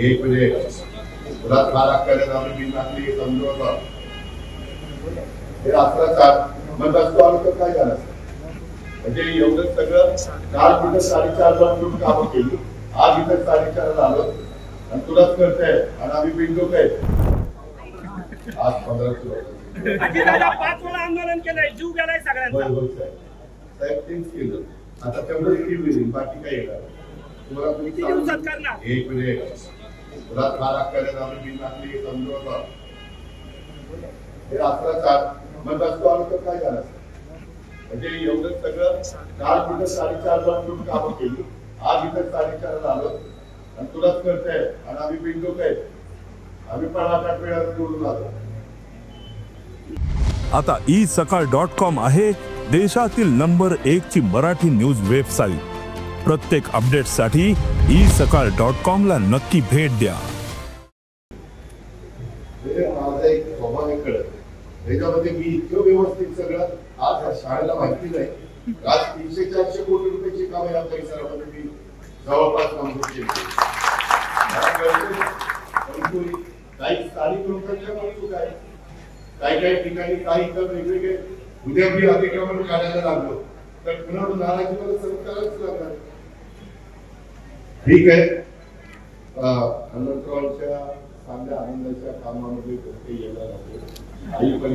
एक म्हणजे मुलात फार अक्कल आम्ही बिन टाकली समजवतो हे अत्याचार मग असतो आलं तर काय झालं म्हणजे एवढं सगळं काल तिथं 4:30 ला उठून कामं केली आज इथं 4:30 ला आलो आणि तुलाच कळतंय आणि आम्ही बिंदू काय आज 15 सुरू 5 वेळा आंदोलन केलंय जीव गेलाय सगळ्यांचा साहेब तेच केलं आता तेवढं किती होईल बाकी काय येणार तुम्हाला किती दिवसात करणार एक म्हणजे मुलात फार अक्कल आम्ही बिन टाकली समजवतो हे अत्याचार मग असतो आलं तर काय झालं म्हणजे एवढं सगळं काल तिथं 4:30 ला उठून कामं केली आज इथं 4:30 ला आलो आणि तुलाच कळतंय आणि आम्ही बिंदू काय आम्ही पण 8 वेळा निवडून आलो. आता isakal.com आहे देशातील नंबर 1 ची मराठी न्यूज वेबसाईट. प्रत्येक अपडेटसाठी isakal.com ला नक्की भेट द्या. माझा एक स्वभाव आहे कळत त्याच्यामध्ये मी इतकं व्यवस्थित सगळं आज ह्या शाळेला माहिती नाही आज 300-400 कोटी रुपयाची कामं या परिसरामध्ये मी जवळपास मंजूर केली काही स्थानिक लोकांच्या चूक आहे काही ठिकाणी काही तर वेगवेगळे उद्या मी अतिक्रमण काढायला लागलो तर पुन्हा नाराजी मला सहन करायच लागणार ठीक आहे. हनुमंतरावांच्या चांगल्या आनंदाच्या कामामध्ये येणार आहे आई पण